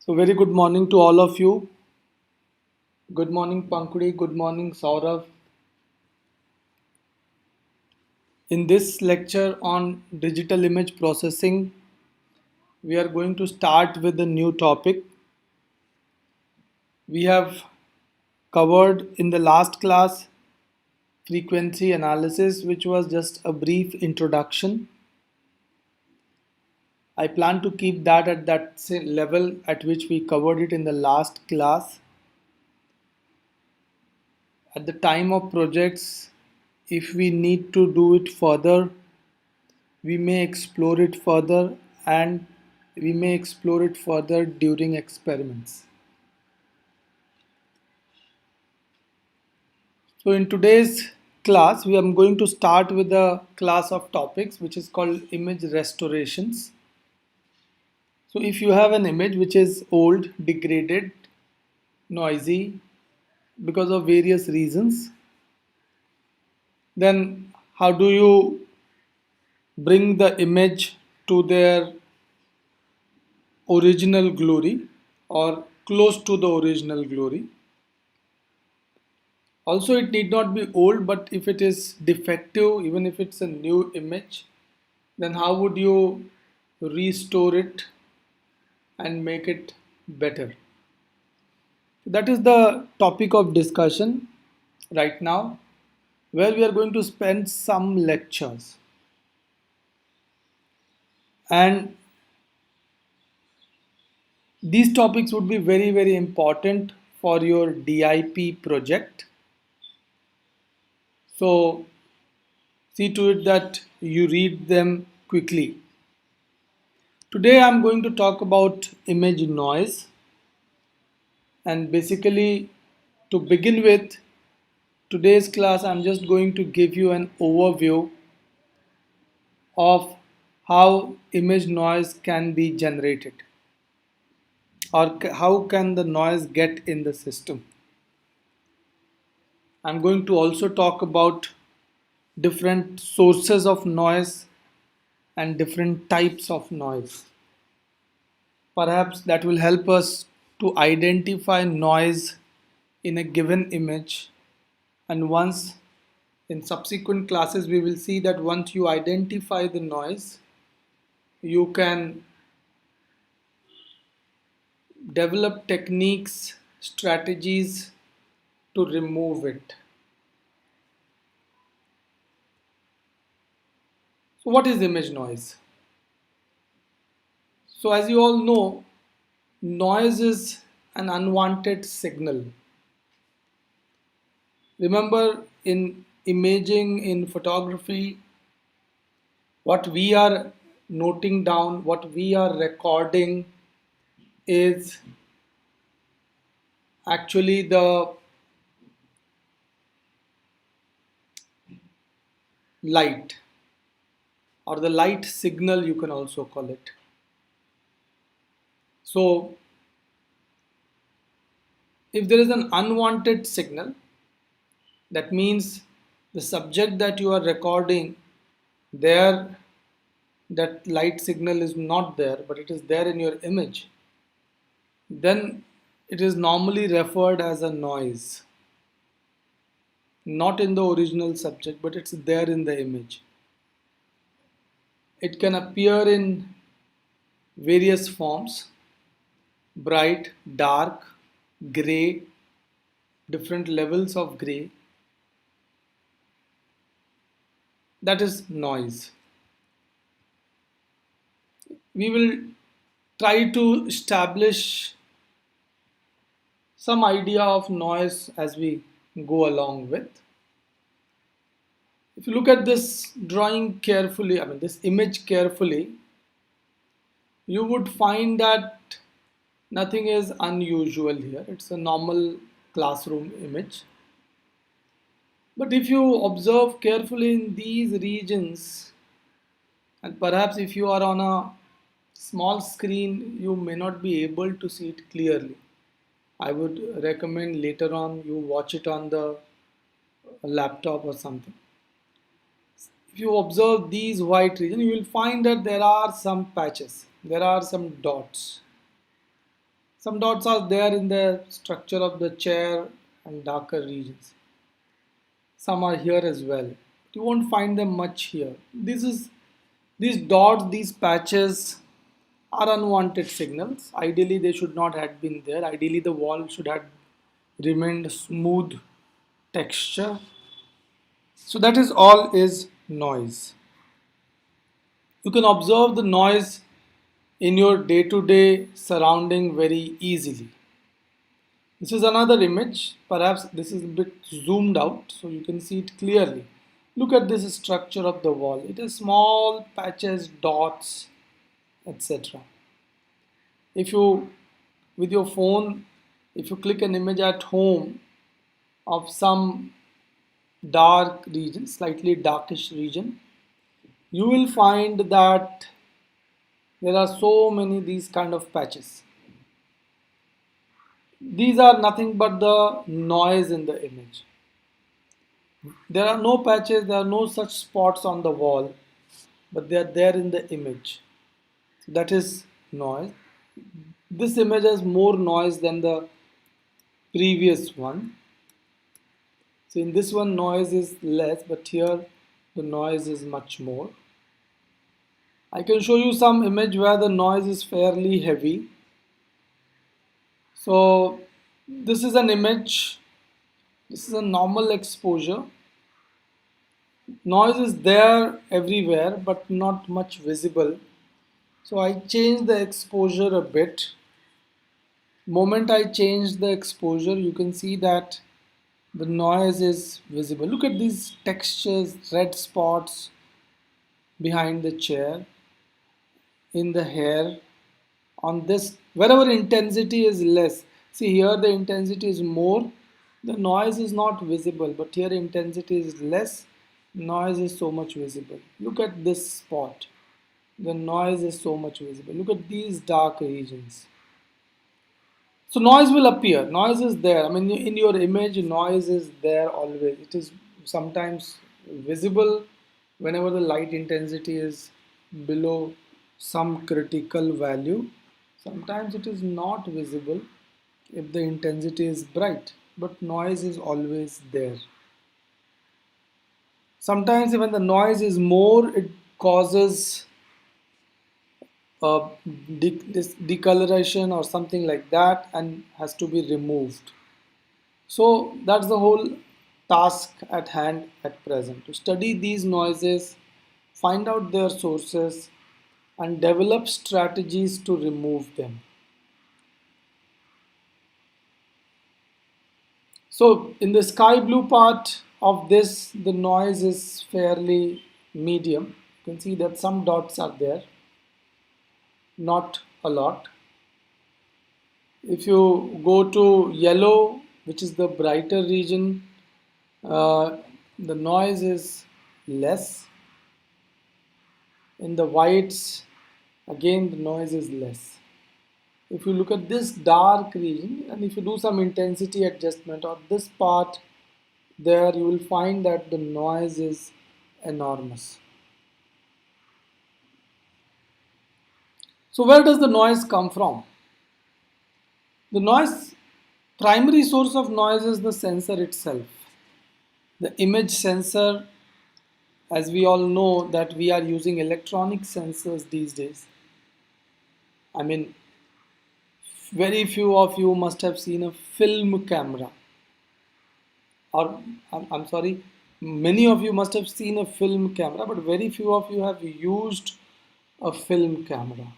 So very good morning to all of you. Good morning Pankudi, good morning Saurav. In this lecture on digital image processing, we are going to start with a new topic. We have covered in the last class frequency analysis, which was just a brief introduction. I plan to keep that at that same level at which we covered it in the last class. At the time of projects, if we need to do it further, we may explore it further and we may explore it further during experiments. So in today's class, we are going to start with a class of topics which is called image restorations. So if you have an image which is old, degraded, noisy because of various reasons, then how do you bring the image to their original glory or close to the original glory? Also, it need not be old, but if it is defective, even if it's a new image, then how would you restore it and make it better? That is the topic of discussion right now, where we are going to spend some lectures. And these topics would be very, very important for your DIP project. So, see to it that you read them quickly. Today, I'm going to talk about image noise. And basically, to begin with, today's class, I'm just going to give you an overview of how image noise can be generated or how can the noise get in the system. I'm going to also talk about different sources of noise and different types of noise. Perhaps that will help us to identify noise in a given image, and once in subsequent classes we will see that once you identify the noise, you can develop techniques, strategies to remove it. So what is image noise? So as you all know, noise is an unwanted signal. Remember, in imaging, in photography, what we are noting down, what we are recording is actually the light, or the light signal, you can also call it. So if there is an unwanted signal, that means the subject that you are recording, there that light signal is not there, but it is there in your image, then it is normally referred as a noise, not in the original subject, but it's there in the image. It can appear in various forms: bright, dark, gray, different levels of gray. That is noise. We will try to establish some idea of noise as we go along with. If you look at this drawing carefully, I mean this image carefully, you would find that nothing is unusual here. It's a normal classroom image. But if you observe carefully in these regions, and perhaps if you are on a small screen, you may not be able to see it clearly. I would recommend later on you watch it on the laptop or something. If you observe these white regions, you will find that there are some patches, there are some dots. Some dots are there in the structure of the chair and darker regions. Some are here as well. You won't find them much here. These dots, these patches are unwanted signals. Ideally, they should not have been there. Ideally, the wall should have remained smooth texture. So that is all is noise. You can observe the noise in your day-to-day surrounding very easily. This is another image. Perhaps this is a bit zoomed out so you can see it clearly. Look at this structure of the wall. It is small patches, dots, etc. If you, with your phone, if you click an image at home of some dark region, slightly darkish region, you will find that there are so many these kind of patches. These are nothing but the noise in the image. There are no patches, there are no such spots on the wall, but they are there in the image. So that is noise. This image has more noise than the previous one. So in this one noise is less, but here the noise is much more. I can show you some image where the noise is fairly heavy. So this is an image, this is a normal exposure. Noise is there everywhere but not much visible. So I change the exposure a bit. Moment I change the exposure, you can see that the noise is visible. Look at these textures, red spots behind the chair, in the hair, on this, wherever intensity is less. See here the intensity is more, the noise is not visible, but here intensity is less, noise is so much visible. Look at this spot, the noise is so much visible. Look at these dark regions. So noise will appear, noise is there. I mean, in your image, noise is there always. It is sometimes visible whenever the light intensity is below some critical value. Sometimes it is not visible if the intensity is bright, but noise is always there. Sometimes when the noise is more, it causes this decoloration or something like that and has to be removed. So that's the whole task at hand at present, to study these noises, find out their sources, and develop strategies to remove them. So in the sky blue part of this, the noise is fairly medium. You can see that some dots are there, not a lot. If you go to yellow, which is the brighter region, the noise is less. In the whites, again the noise is less. If you look at this dark region and if you do some intensity adjustment on this part, there you will find that the noise is enormous. So where does the noise come from? The noise, primary source of noise is the sensor itself. The image sensor, as we all know that we are using electronic sensors these days. I mean, very few of you must have seen a film camera, or I'm sorry, many of you must have seen a film camera, but very few of you have used a film camera.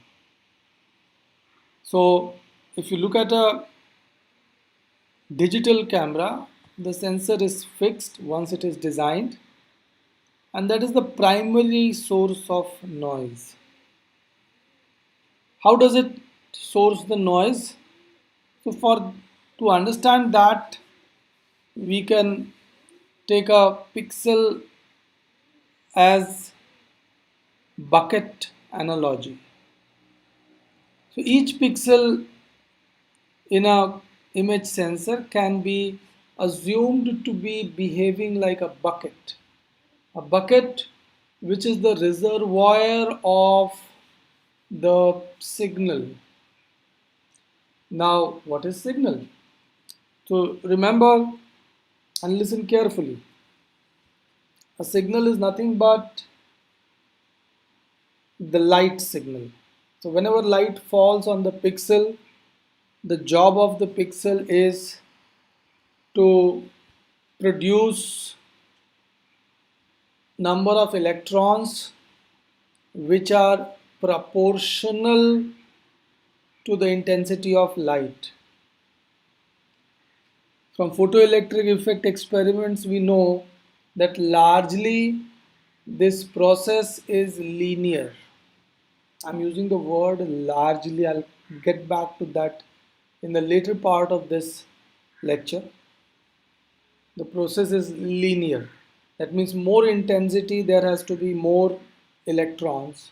So if you look at a digital camera, the sensor is fixed once it is designed, and that is the primary source of noise. How does it source the noise? So to understand that, we can take a pixel as bucket analogy. So each pixel in a image sensor can be assumed to be behaving like a bucket. A bucket which is the reservoir of the signal. Now, what is signal? So remember and listen carefully. A signal is nothing but the light signal. So whenever light falls on the pixel, the job of the pixel is to produce number of electrons which are proportional to the intensity of light. From photoelectric effect experiments, we know that largely this process is linear. I'm using the word largely. I'll get back to that in the later part of this lecture. The process is linear. That means more intensity, there has to be more electrons,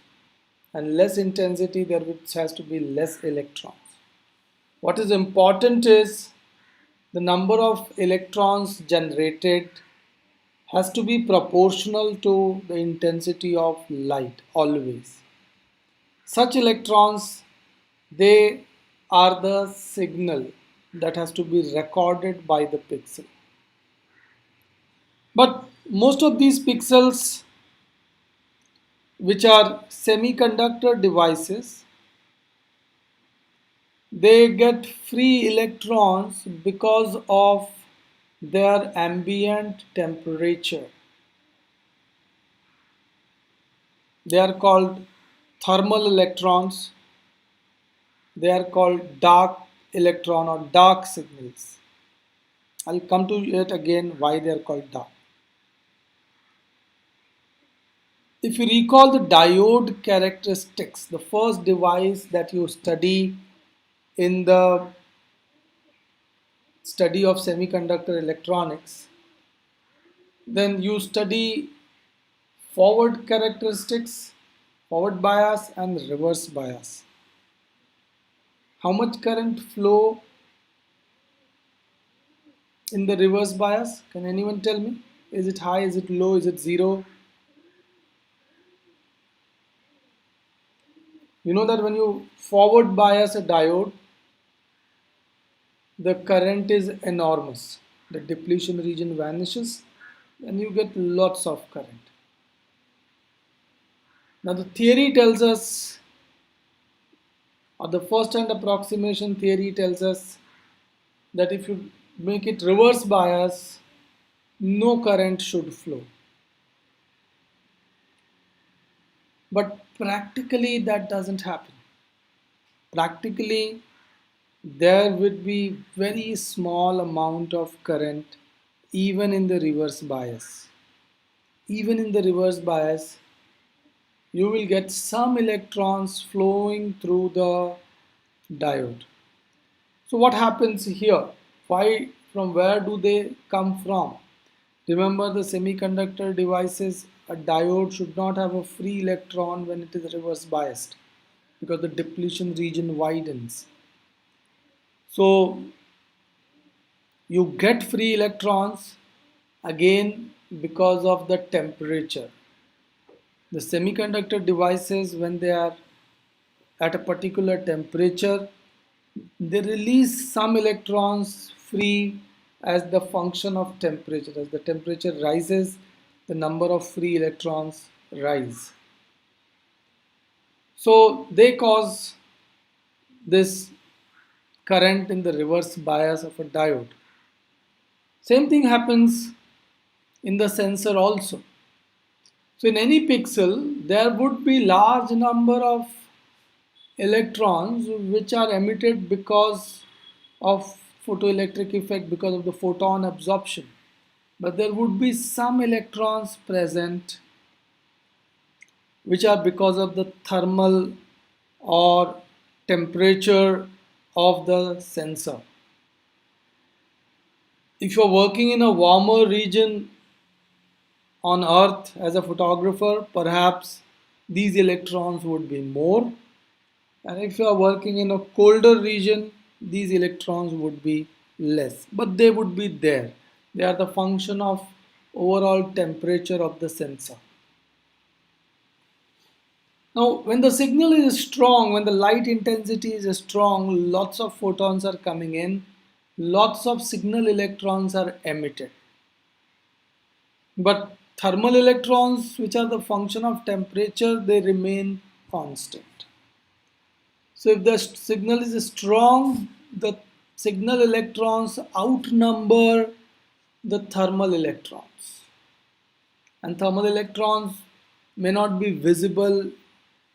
and less intensity, there has to be less electrons. What is important is the number of electrons generated has to be proportional to the intensity of light always. Such electrons, they are the signal that has to be recorded by the pixel. But most of these pixels, which are semiconductor devices, they get free electrons because of their ambient temperature. They are called thermal electrons. They are called dark electron or dark signals. I'll come to it again why they are called dark. If you recall the diode characteristics, the first device that you study in the study of semiconductor electronics, then you study forward characteristics, forward bias and reverse bias. How much current flow in the reverse bias? Can anyone tell me? Is it high? Is it low? Is it zero? You know that when you forward bias a diode, the current is enormous. The depletion region vanishes and you get lots of current. Now the theory tells us, or the first hand approximation theory tells us, that if you make it reverse bias, no current should flow. But practically that doesn't happen. Practically there would be very small amount of current even in the reverse bias. Even in the reverse bias, you will get some electrons flowing through the diode. So what happens here? Why, from where do they come from? Remember the semiconductor devices, a diode should not have a free electron when it is reverse biased because the depletion region widens. So you get free electrons again because of the temperature. The semiconductor devices, when they are at a particular temperature, they release some electrons free as the function of temperature. As the temperature rises, the number of free electrons rise. So they cause this current in the reverse bias of a diode. Same thing happens in the sensor also. So in any pixel, there would be large number of electrons which are emitted because of photoelectric effect, because of the photon absorption. But there would be some electrons present which are because of the thermal or temperature of the sensor. If you're working in a warmer region on Earth as a photographer, perhaps these electrons would be more. And if you are working in a colder region, these electrons would be less. But they would be there. They are the function of overall temperature of the sensor. Now, when the signal is strong, when the light intensity is strong, lots of photons are coming in, lots of signal electrons are emitted. But thermal electrons, which are the function of temperature, they remain constant. So if the signal is strong, the signal electrons outnumber the thermal electrons. And thermal electrons may not be visible,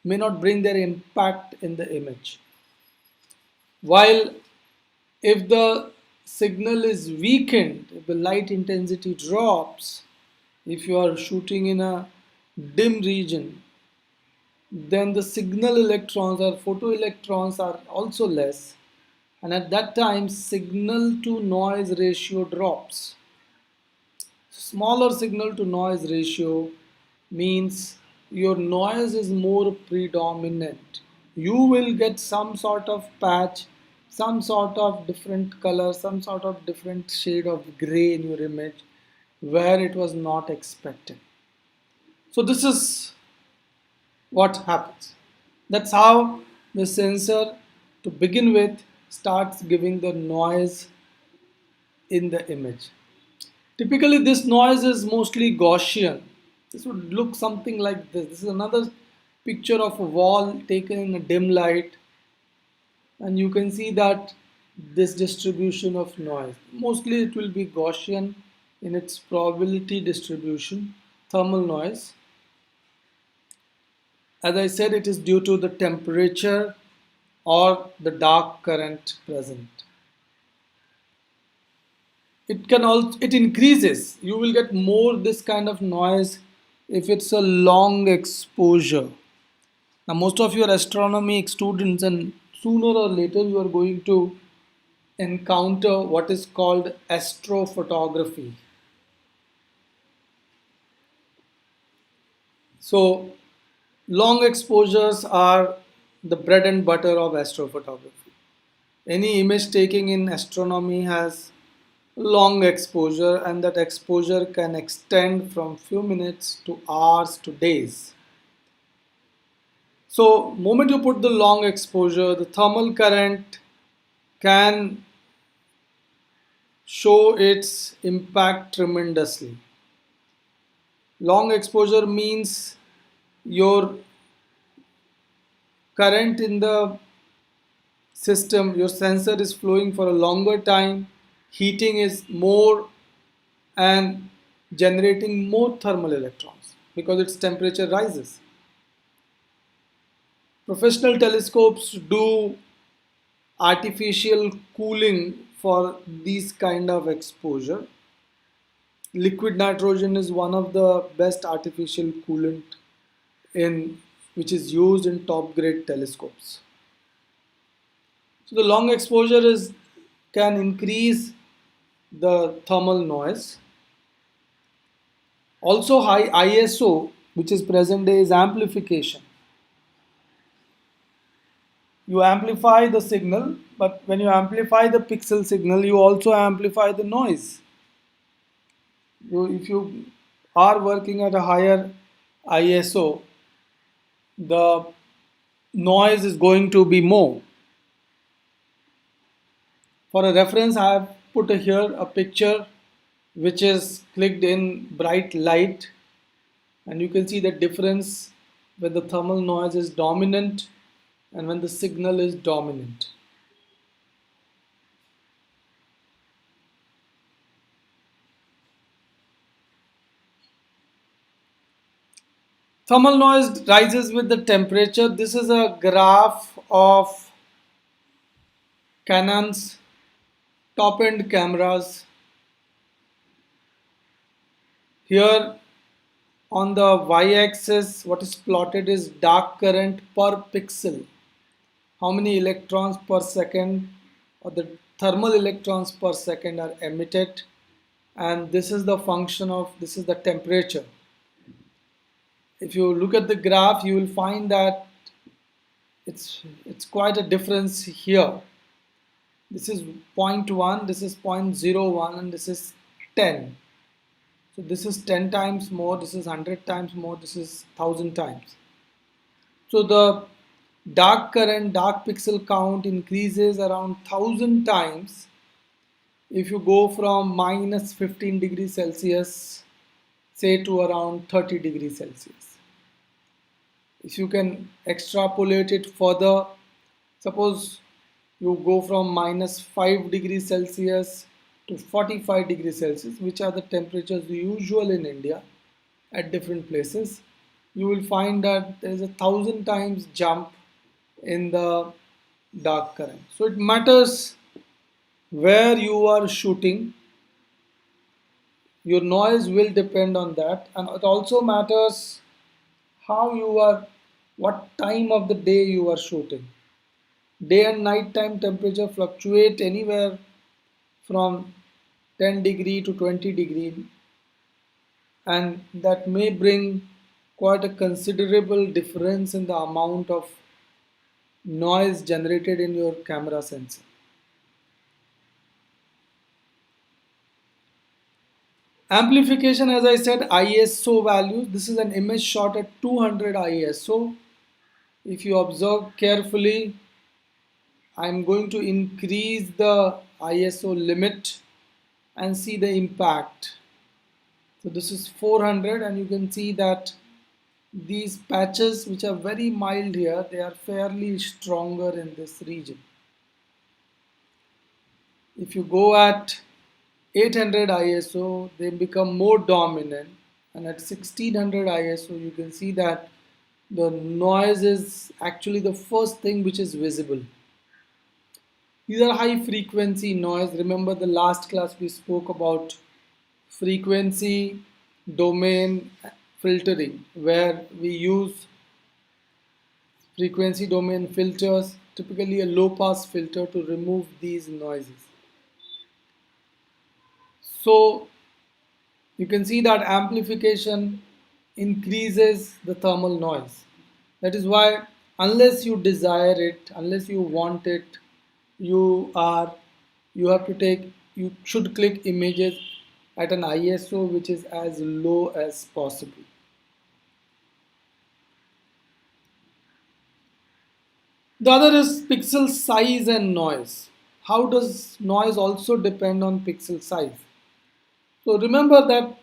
may not bring their impact in the image. While if the signal is weakened, if the light intensity drops, if you are shooting in a dim region, then the signal electrons or photoelectrons are also less, and at that time signal to noise ratio drops. Smaller signal to noise ratio means your noise is more predominant. You will get some sort of patch, some sort of different color, some sort of different shade of gray in your image where it was not expected. So this is what happens. That's how the sensor to begin with starts giving the noise in the image. Typically, this noise is mostly Gaussian. This would look something like this. This is another picture of a wall taken in a dim light, and you can see that this distribution of noise. Mostly, it will be Gaussian in its probability distribution, thermal noise. As I said, it is due to the temperature or the dark current present. It can also, it increases. You will get more this kind of noise if it's a long exposure. Now most of your astronomy students, and sooner or later you are going to encounter what is called astrophotography. So long exposures are the bread and butter of astrophotography. Any image taking in astronomy has long exposure, and that exposure can extend from few minutes to hours to days. So moment you put the long exposure, the thermal current can show its impact tremendously. Long exposure means your current in the system, your sensor is flowing for a longer time, heating is more, and generating more thermal electrons because its temperature rises. Professional telescopes do artificial cooling for these kind of exposure. Liquid nitrogen is one of the best artificial coolant in which is used in top grade telescopes. So the long exposure is can increase the thermal noise. Also high ISO, which is present day, is amplification. You amplify the signal, but when you amplify the pixel signal, you also amplify the noise. If you are working at a higher ISO, the noise is going to be more. For a reference, I have put here a picture which is clicked in bright light, and you can see the difference when the thermal noise is dominant and when the signal is dominant. Thermal noise rises with the temperature. This is a graph of Canon's top end cameras. Here on the y-axis, what is plotted is dark current per pixel. How many electrons per second or the thermal electrons per second are emitted, and this is the function of, this is the temperature. If you look at the graph, you will find that it's quite a difference here. This is 0.1, this is 0.01, and this is 10. So this is 10 times more, this is 100 times more, this is 1000 times. So the dark current, dark pixel count increases around 1000 times if you go from minus 15 degrees Celsius, say, to around 30 degrees Celsius. If you can extrapolate it further, suppose you go from minus 5 degrees Celsius to 45 degrees Celsius, which are the temperatures usual in India at different places, you will find that there is a 1000 times jump in the dark current. So it matters where you are shooting. Your noise will depend on that, and it also matters how you are, what time of the day you are shooting. Day and night time temperature fluctuate anywhere from 10 degree to 20 degree, and that may bring quite a considerable difference in the amount of noise generated in your camera sensor. Amplification, as I said, ISO values. This is an image shot at 200 ISO. If you observe carefully, I'm going to increase the ISO limit and see the impact. So this is 400, and you can see that these patches, which are very mild here, they are fairly stronger in this region. If you go at 800 ISO, they become more dominant, and at 1600 ISO, you can see that the noise is actually the first thing which is visible. These are high frequency noise. Remember the last class we spoke about frequency domain filtering, where we use frequency domain filters, typically a low pass filter, to remove these noises. So you can see that amplification increases the thermal noise. That is why, unless you desire it, unless you want it, you are you have to take you should click images at an ISO which is as low as possible. The other is pixel size and noise. How does noise also depend on pixel size? So remember that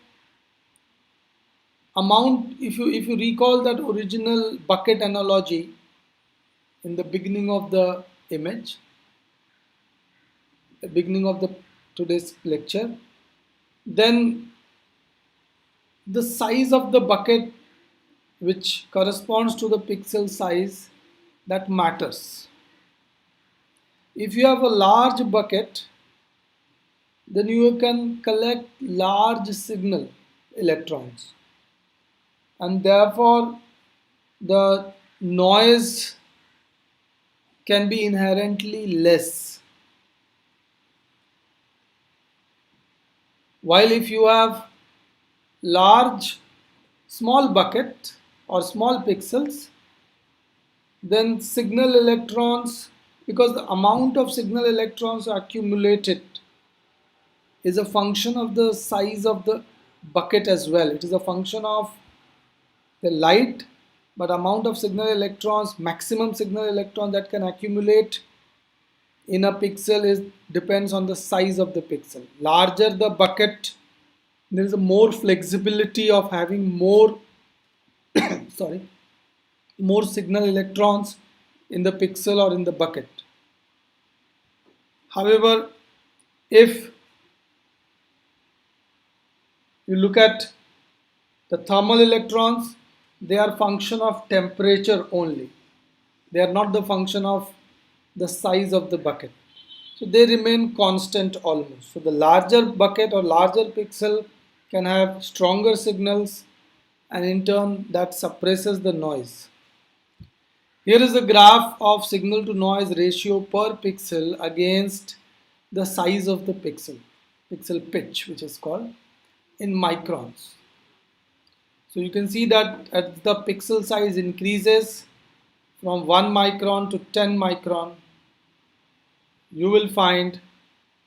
amount, if you recall that original bucket analogy in the beginning of the image, the beginning of the today's lecture, then the size of the bucket, which corresponds to the pixel size, that matters. If you have a large bucket, then you can collect large signal electrons, and therefore the noise can be inherently less. While if you have large small bucket or small pixels, then signal electrons, because the amount of signal electrons accumulated is a function of the size of the bucket as well. It is a function of the light, but amount of signal electrons, maximum signal electron that can accumulate in a pixel is depends on the size of the pixel. Larger the bucket, there is a more flexibility of having more sorry, more signal electrons in the pixel or in the bucket. However, if you look at the thermal electrons, they are function of temperature only. They are not the function of the size of the bucket. So they remain constant almost. So the larger bucket or larger pixel can have stronger signals, and in turn that suppresses the noise. Here is a graph of signal to noise ratio per pixel against the size of the pixel, pixel pitch, which is called, in microns. So you can see that as the pixel size increases from 1 micron to 10 micron, you will find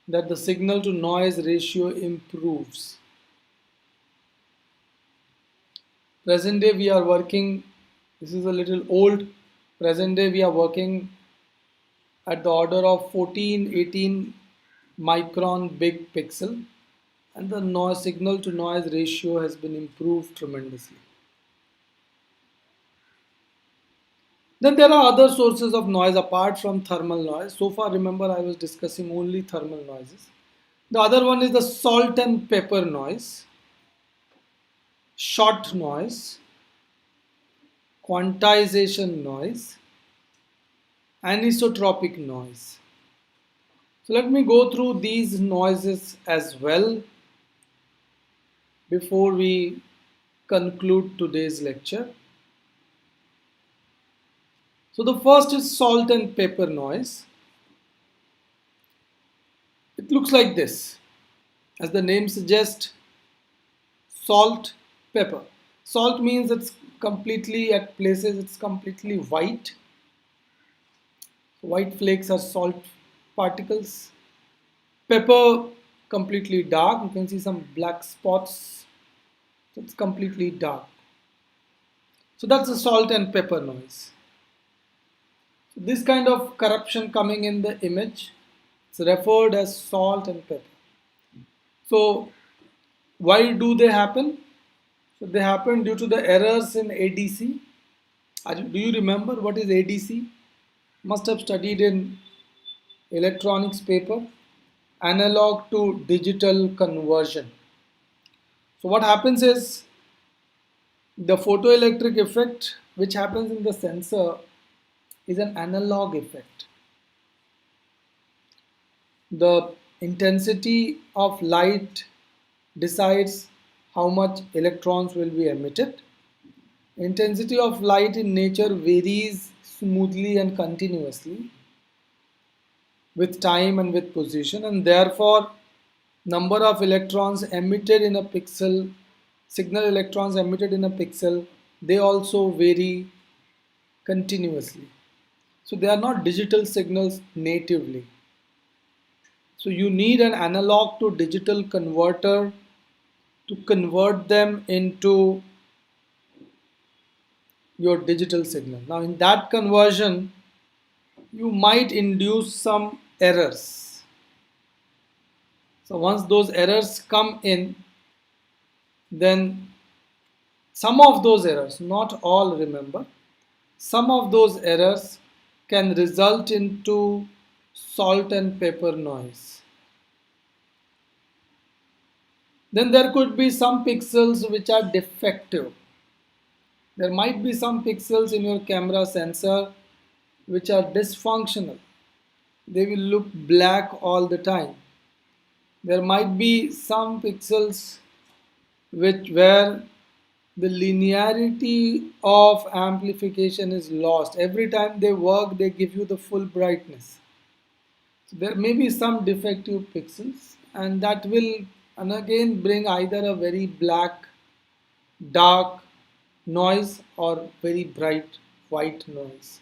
that the signal to noise ratio improves. Present day we are working This is a little old. Present day we are working at the order of 14, 18 micron big pixel, and the noise signal to noise ratio has been improved tremendously. Then there are other sources of noise apart from thermal noise. So far, remember, I was discussing only thermal noises. The other one is the salt and pepper noise, shot noise, quantization noise, anisotropic noise. So let me go through these noises as well before we conclude today's lecture. So the first is salt and pepper noise. It looks like this. As the name suggests, salt, pepper. Salt means it's completely, at places it's completely white. White flakes are salt particles. Pepper completely dark. You can see some black spots. So it's completely dark. So that's the salt and pepper noise. So this kind of corruption coming in the image is referred as salt and pepper. So why do they happen? So they happen due to the errors in ADC. Do you remember what is ADC? Must have studied in electronics paper. Analog to digital conversion. So what happens is the photoelectric effect which happens in the sensor is an analog effect. The intensity of light decides how much electrons will be emitted. Intensity of light in nature varies smoothly and continuously with time and with position, and therefore number of electrons emitted in a pixel, signal electrons emitted in a pixel, they also vary continuously. So they are not digital signals natively. So you need an analog to digital converter to convert them into your digital signal. Now in that conversion, you might induce some errors. So once those errors come in, then some of those errors, not all, remember, some of those errors can result into salt and pepper noise. Then there could be some pixels which are defective. There might be some pixels in your camera sensor which are dysfunctional. They will look black all the time. There might be some pixels where the linearity of amplification is lost. Every time they work, they give you the full brightness. So there may be some defective pixels, and that will and again bring either a very black, dark noise or very bright white noise.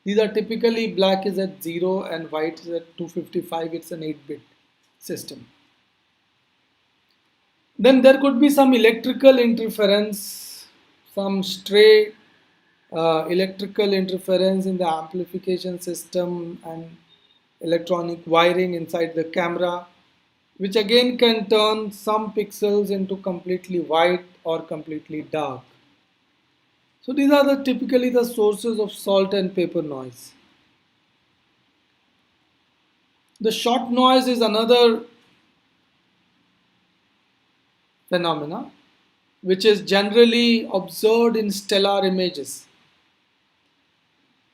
These are typically black is at 0 and white is at 255. It's an 8-bit system. Then there could be some electrical interference, some stray electrical interference in the amplification system and electronic wiring inside the camera, which again can turn some pixels into completely white or completely dark. So these are typically the sources of salt and pepper noise. The shot noise is another phenomena which is generally observed in stellar images.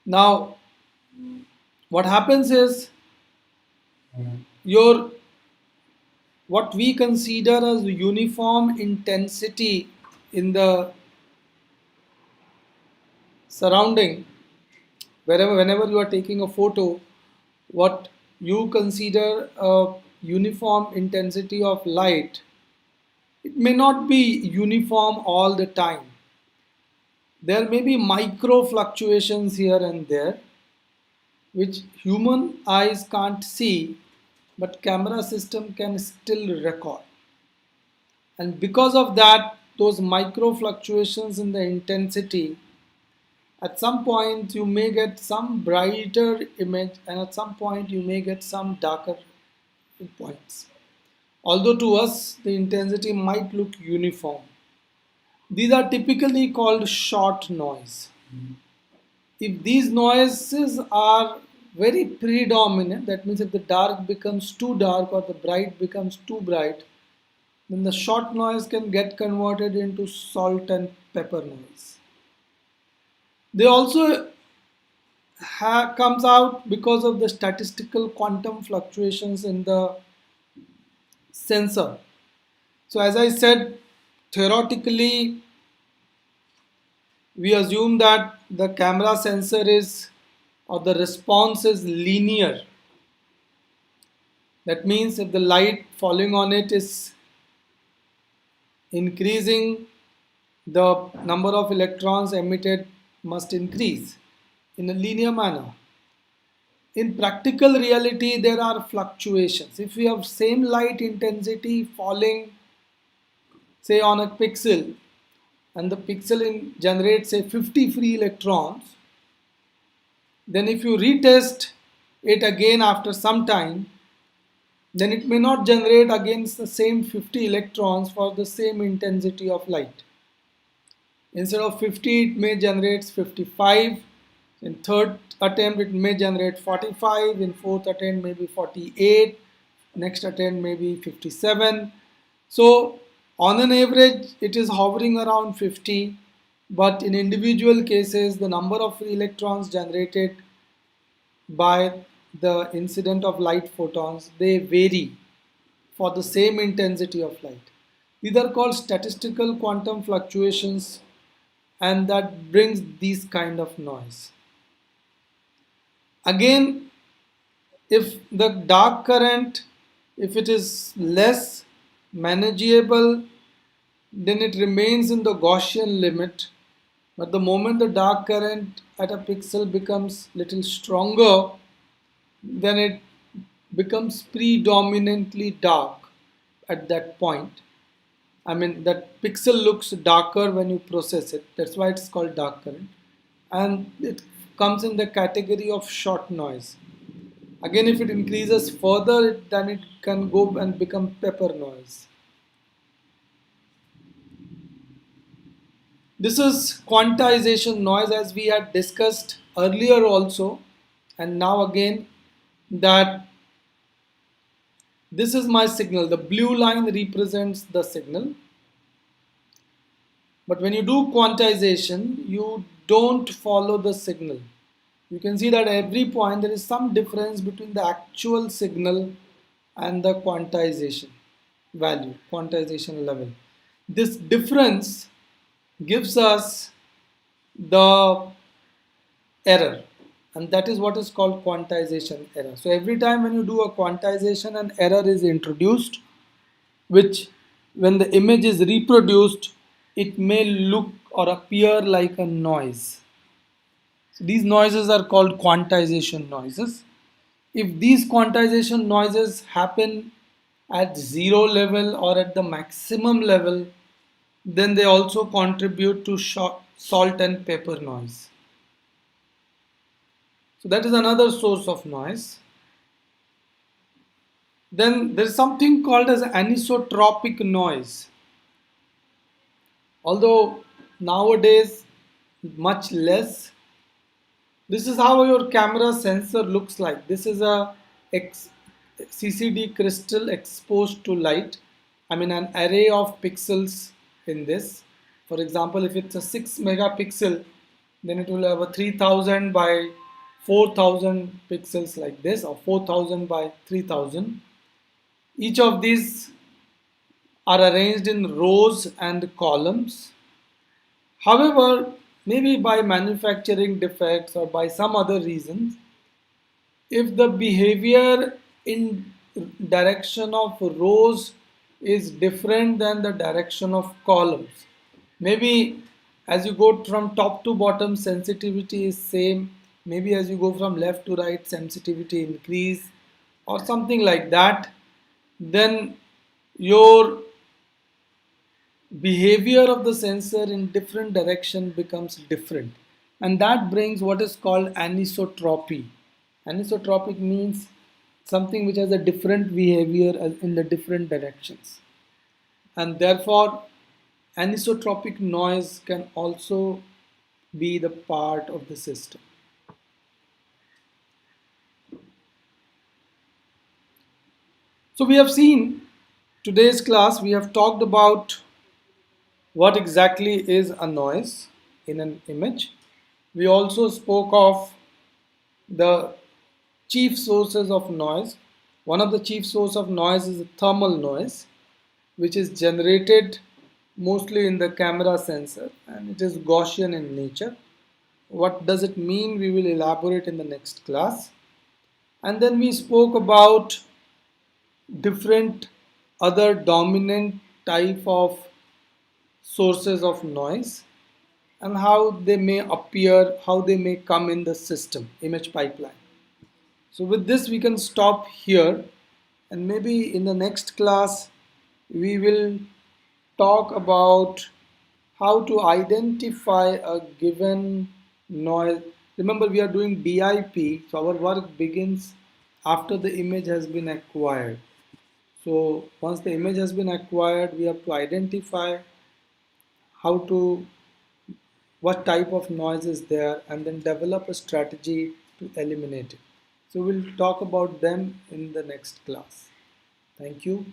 Now, what happens is your what we consider as uniform intensity in the surrounding, whenever you are taking a photo, what you consider a uniform intensity of light, it may not be uniform all the time. There may be micro fluctuations here and there which human eyes can't see, but camera system can still record. And because of that, those micro fluctuations in the intensity At some point you may get some brighter image, and at some point you may get some darker points. Although to us the intensity might look uniform. These are typically called short noise. If these noises are very predominant, that means if the dark becomes too dark or the bright becomes too bright, then the short noise can get converted into salt and pepper noise. They also comes out because of the statistical quantum fluctuations in the sensor. So as I said, theoretically we assume that the camera sensor is, or the response is linear. That means if the light falling on it is increasing, the number of electrons emitted must increase in a linear manner. In practical reality, there are fluctuations. If we have same light intensity falling, say on a pixel, and the pixel generates say 50 free electrons, then if you retest it again after some time, then it may not generate against the same 50 electrons for the same intensity of light. Instead of 50, it may generate 55. In third attempt, it may generate 45. In fourth attempt, maybe 48. Next attempt, maybe 57. So on an average, it is hovering around 50. But in individual cases, the number of free electrons generated by the incident of light photons, they vary for the same intensity of light. These are called statistical quantum fluctuations, and that brings these kind of noise. Again, if the dark current, if it is less manageable, then it remains in the Gaussian limit. But the moment the dark current at a pixel becomes little stronger, then it becomes predominantly dark at that point. I mean, that pixel looks darker when you process it. That's why it's called dark current. And it comes in the category of short noise. Again, if it increases further, then it can go and become pepper noise. This is quantization noise, as we had discussed earlier also, and now again, that this is my signal. The blue line represents the signal. But when you do quantization, you don't follow the signal. You can see that at every point there is some difference between the actual signal and the quantization value, quantization level. This difference gives us the error, and that is what is called quantization error. So every time when you do a quantization, an error is introduced, which when the image is reproduced, it may look or appear like a noise. So these noises are called quantization noises. If these quantization noises happen at zero level or at the maximum level, then they also contribute to salt and pepper noise. So that is another source of noise. Then there is something called as anisotropic noise. Although nowadays much less. This is how your camera sensor looks like. This is a CCD crystal exposed to light. I mean an array of pixels in this. For example, if it's a 6 megapixel, then it will have a 3000 by 4000 pixels like this, or 4000 by 3000. Each of these are arranged in rows and columns. However, maybe by manufacturing defects or by some other reasons, if the behavior in direction of rows is different than the direction of columns, maybe as you go from top to bottom sensitivity is same, maybe as you go from left to right sensitivity increase or something like that, then your behavior of the sensor in different direction becomes different. and that brings what is called anisotropy. Anisotropic means something which has a different behavior in the different directions, and therefore anisotropic noise can also be the part of the system. So we have seen today's class, we have talked about what exactly is a noise in an image. We also spoke of the chief sources of noise. One of the chief sources of noise is thermal noise, which is generated mostly in the camera sensor, and it is Gaussian in nature. What does it mean? We will elaborate in the next class. And then we spoke about different other dominant type of sources of noise and how they may appear, how they may come in the system, image pipeline. So with this we can stop here, and maybe in the next class we will talk about how to identify a given noise. Remember, we are doing BIP, so our work begins after the image has been acquired. So once the image has been acquired, we have to identify how to, what type of noise is there, and then develop a strategy to eliminate it. So we'll talk about them in the next class. Thank you.